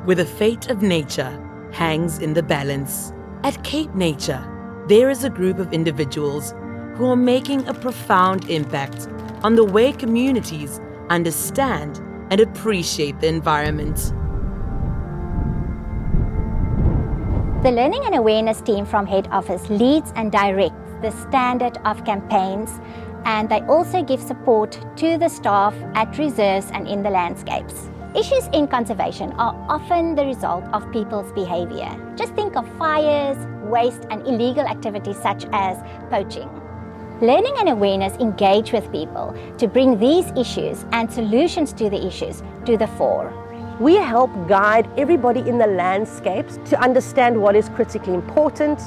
where the fate of nature hangs in the balance. At CapeNature, there is a group of individuals who are making a profound impact on the way communities understand and appreciate the environment. The Learning and Awareness team from head office leads and directs the standard of campaigns, and they also give support to the staff at reserves and in the landscapes. Issues in conservation are often the result of people's behavior. Just think of fires, waste and illegal activities such as poaching. Learning and Awareness engage with people to bring these issues and solutions to the issues to the fore. We help guide everybody in the landscapes to understand what is critically important.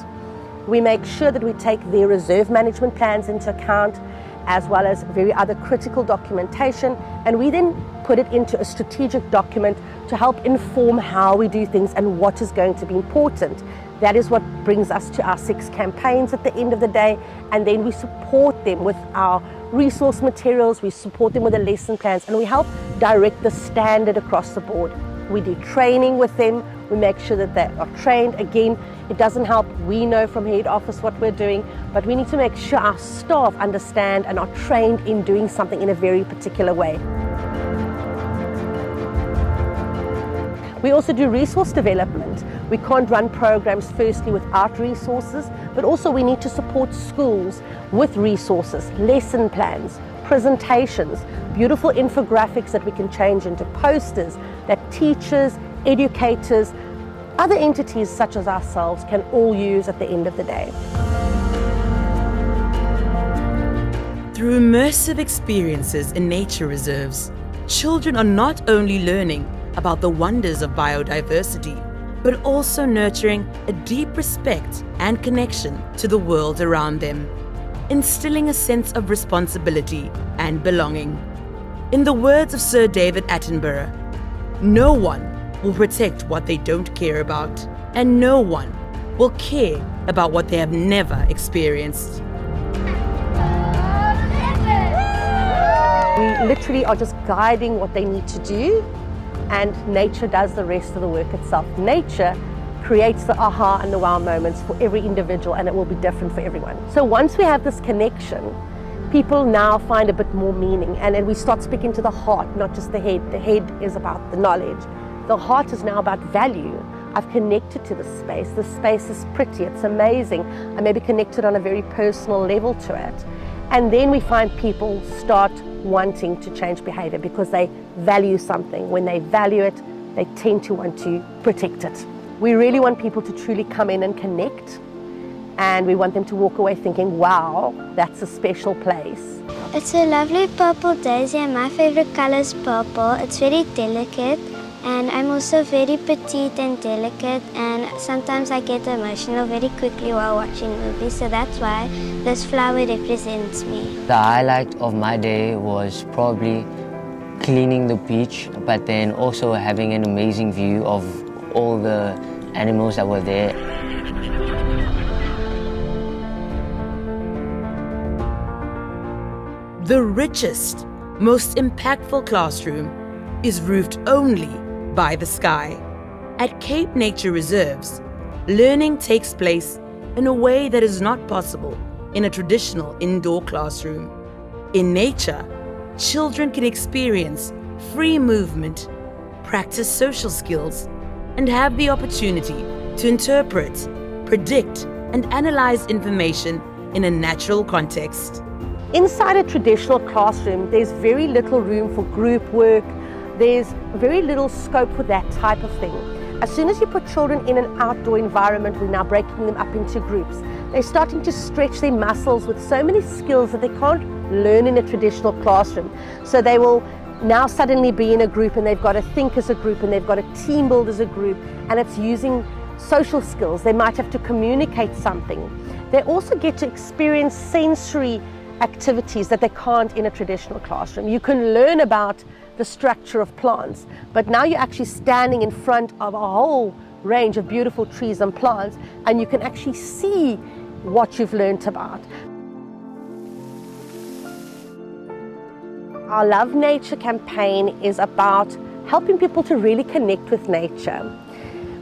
We make sure that we take their reserve management plans into account, as well as very other critical documentation, and we then put it into a strategic document to help inform how we do things and what is going to be important. That is what brings us to our 6 campaigns at the end of the day, and then we support them with our resource materials, we support them with the lesson plans, and we help direct the standard across the board. We do training with them, we make sure that they are trained. Again, it doesn't help, we know from head office what we're doing, but we need to make sure our staff understand and are trained in doing something in a very particular way. We also do resource development. We can't run programs firstly without resources, but also we need to support schools with resources, lesson plans, presentations, beautiful infographics that we can change into posters that teachers, educators, other entities such as ourselves can all use at the end of the day. Through immersive experiences in nature reserves, children are not only learning about the wonders of biodiversity, but also nurturing a deep respect and connection to the world around them, instilling a sense of responsibility and belonging. In the words of Sir David Attenborough, no one will protect what they don't care about, and no one will care about what they have never experienced. We literally are just guiding what they need to do, and nature does the rest of the work itself. Nature creates the aha and the wow moments for every individual, and it will be different for everyone. So once we have this connection, people now find a bit more meaning, and then we start speaking to the heart, not just the head. The head is about the knowledge. The heart is now about value. I've connected to this space. This space is pretty, it's amazing. I may be connected on a very personal level to it. And then we find people start wanting to change behavior because they value something. When they value it, they tend to want to protect it. We really want people to truly come in and connect, and we want them to walk away thinking, wow, that's a special place. It's a lovely purple daisy, and my favorite color is purple. It's very delicate, and I'm also very petite and delicate, and sometimes I get emotional very quickly while watching movies, so that's why this flower represents me. The highlight of my day was probably cleaning the beach, but then also having an amazing view of all the animals that were there. The richest, most impactful classroom is roofed only by the sky. At CapeNature Reserves, learning takes place in a way that is not possible in a traditional indoor classroom. In nature, children can experience free movement, practice social skills, and have the opportunity to interpret, predict, and analyze information in a natural context. Inside a traditional classroom, there's very little room for group work. There's very little scope for that type of thing. As soon as you put children in an outdoor environment, we're now breaking them up into groups. They're starting to stretch their muscles with so many skills that they can't learn in a traditional classroom. So they will now suddenly be in a group, and they've got to think as a group, and they've got to team build as a group, and it's using social skills. They might have to communicate something. They also get to experience sensory activities that they can't in a traditional classroom. You can learn about the structure of plants, but now you're actually standing in front of a whole range of beautiful trees and plants, and you can actually see what you've learned about. Our Love Nature campaign is about helping people to really connect with nature.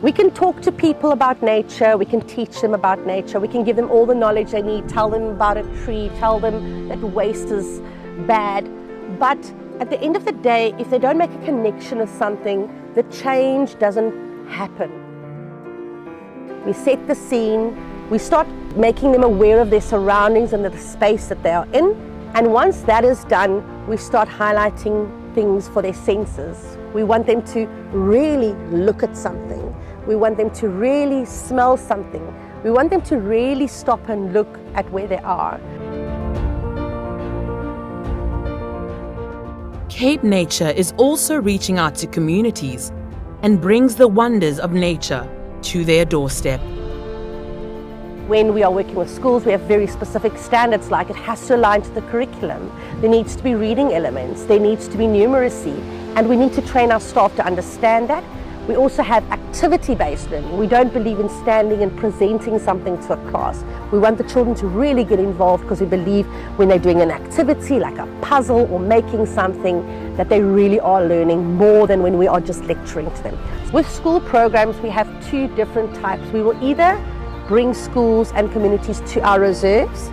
We can talk to people about nature, we can teach them about nature, we can give them all the knowledge they need, tell them about a tree, tell them that waste is bad. But at the end of the day, if they don't make a connection with something, the change doesn't happen. We set the scene, we start making them aware of their surroundings and the space that they are in. And once that is done, we start highlighting things for their senses. We want them to really look at something. We want them to really smell something. We want them to really stop and look at where they are. CapeNature is also reaching out to communities and brings the wonders of nature to their doorstep. When we are working with schools, we have very specific standards, like it has to align to the curriculum. There needs to be reading elements, there needs to be numeracy, and we need to train our staff to understand that. We also have activity-based learning. We don't believe in standing and presenting something to a class. We want the children to really get involved because we believe when they're doing an activity like a puzzle or making something, that they really are learning more than when we are just lecturing to them. With school programs, we have two different types. We will either bring schools and communities to our reserves.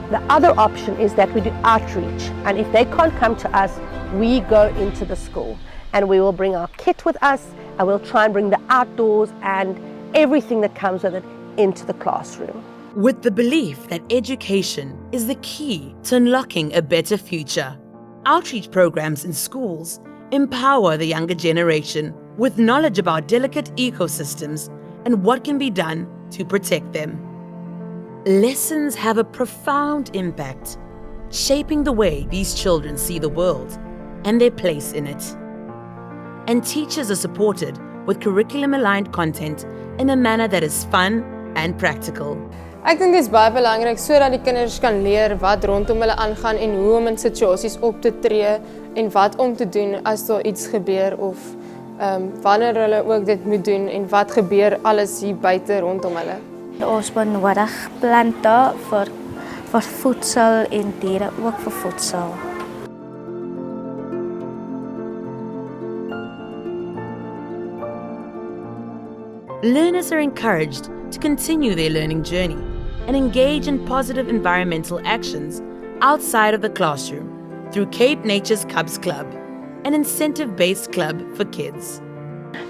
The other option is that we do outreach, and if they can't come to us, we go into the school and we will bring our kit with us, and we'll try and bring the outdoors and everything that comes with it into the classroom. With the belief that education is the key to unlocking a better future, outreach programs in schools empower the younger generation with knowledge about delicate ecosystems and what can be done to protect them. Lessons have a profound impact, shaping the way these children see the world and their place in it. And teachers are supported with curriculum-aligned content in a manner that is fun and practical. Ek dink dit is baie belangrik sodat die kinders kan leer wat rondom hulle aangaan en hoe om in situasies op te tree en wat om te doen as daar iets gebeur of wanneer hulle ook dit moet doen en wat gebeur alles hier buite rondom hulle. Ons benodig plante vir voedsel en diere ook vir voedsel. Learners are encouraged to continue their learning journey and engage in positive environmental actions outside of the classroom through CapeNature's Cubs Club, an incentive-based club for kids.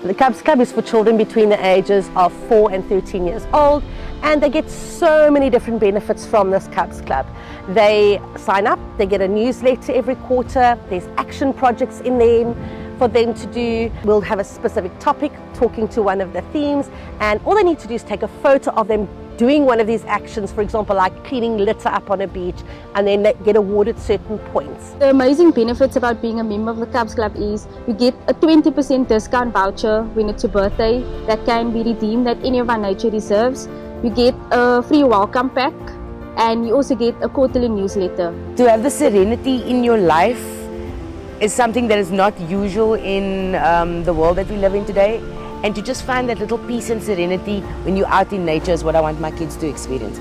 The Cubs Club is for children between the ages of 4 and 13 years old, and they get so many different benefits from this Cubs Club. They sign up, they get a newsletter every quarter, there's action projects in them for them to do. We'll have a specific topic talking to one of the themes, and all they need to do is take a photo of them doing one of these actions, for example like cleaning litter up on a beach, and then they get awarded certain points. The amazing benefits about being a member of the Cubs Club is you get a 20% discount voucher when it's your birthday that can be redeemed at any of our nature reserves. You get a free welcome pack, and you also get a quarterly newsletter. To have the serenity in your life is something that is not usual in the world that we live in today, and to just find that little peace and serenity when you're out in nature is what I want my kids to experience.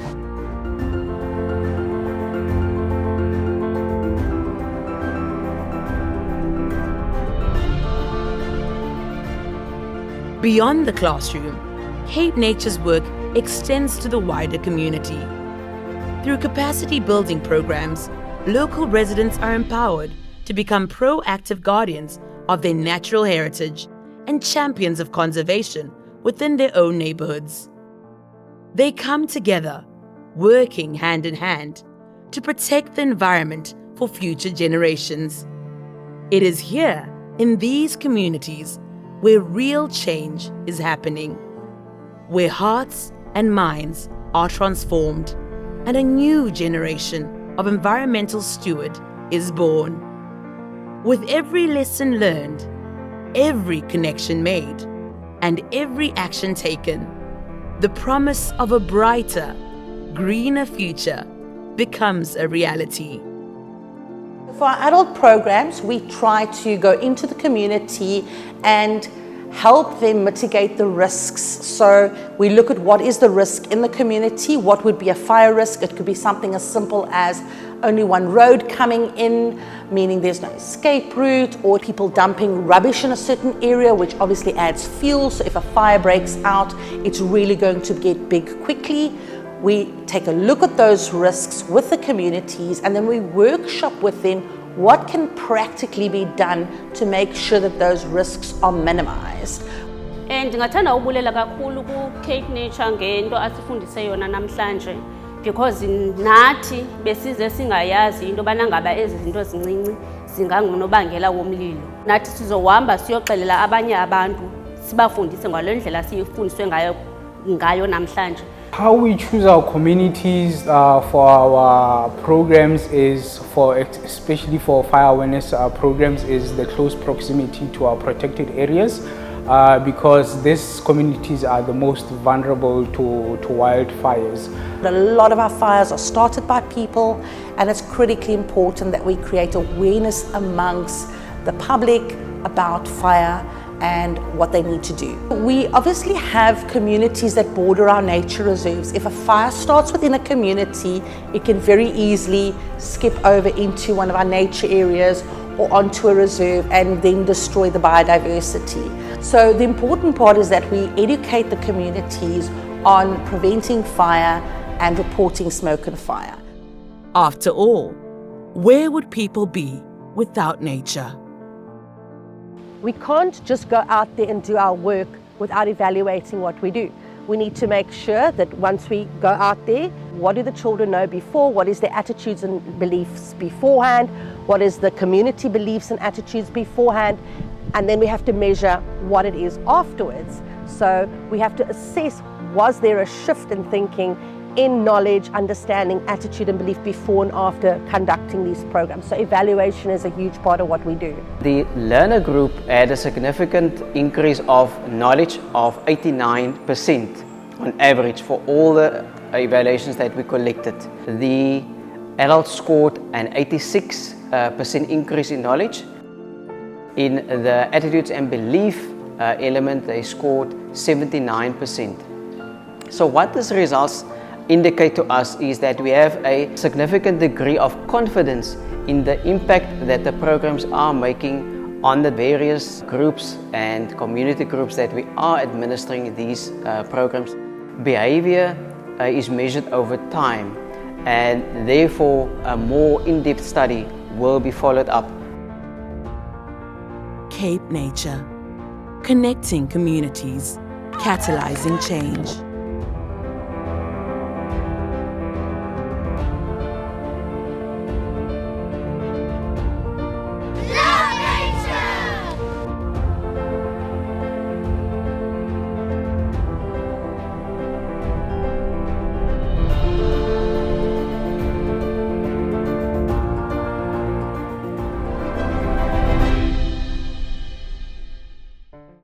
Beyond the classroom, CapeNature's work extends to the wider community. Through capacity building programs, local residents are empowered to become proactive guardians of their natural heritage and champions of conservation within their own neighborhoods. They come together, working hand in hand, to protect the environment for future generations. It is here, in these communities, where real change is happening, where hearts and minds are transformed, and a new generation of environmental steward is born. With every lesson learned, every connection made, and every action taken, the promise of a brighter, greener future becomes a reality. For our adult programs, we try to go into the community and help them mitigate the risks. So we look at what is the risk in the community, what would be a fire risk. It could be something as simple as only one road coming in, meaning there's no escape route, or people dumping rubbish in a certain area, which obviously adds fuel. So if a fire breaks out, it's really going to get big quickly. We take a look at those risks with the communities, and then we workshop with them what can practically be done to make sure that those risks are minimized. Ndingathanda ubulela kakhulu ku CapeNature ngento asifundise yona namhlanje, because nathi besize singayazi into bana ngaba ezi zinto zincinci zingangunobangela womlilo. Nathi sizohamba siyoxelela abanye abantu sibafundise ngalendlela siyifundiswe ngayo namhlanje. How we choose our communities for our programs is especially for fire awareness programs, is the close proximity to our protected areas, because these communities are the most vulnerable to wildfires. A lot of our fires are started by people, and it's critically important that we create awareness amongst the public about fire and what they need to do. We obviously have communities that border our nature reserves. If a fire starts within a community, it can very easily skip over into one of our nature areas or onto a reserve and then destroy the biodiversity. So the important part is that we educate the communities on preventing fire and reporting smoke and fire. After all, where would people be without nature? We can't just go out there and do our work without evaluating what we do. We need to make sure that once we go out there, what do the children know before? What is their attitudes and beliefs beforehand? What is the community beliefs and attitudes beforehand? And then we have to measure what it is afterwards. So we have to assess, was there a shift in thinking, in knowledge, understanding, attitude and belief before and after conducting these programs. So evaluation is a huge part of what we do. The learner group had a significant increase of knowledge of 89% on average for all the evaluations that we collected. The adults scored an 86% increase in knowledge. In the attitudes and belief element, they scored 79%. So what this results indicate to us is that we have a significant degree of confidence in the impact that the programs are making on the various groups and community groups that we are administering these programs. Behavior is measured over time, and therefore a more in-depth study will be followed up. CapeNature, connecting communities, catalyzing change.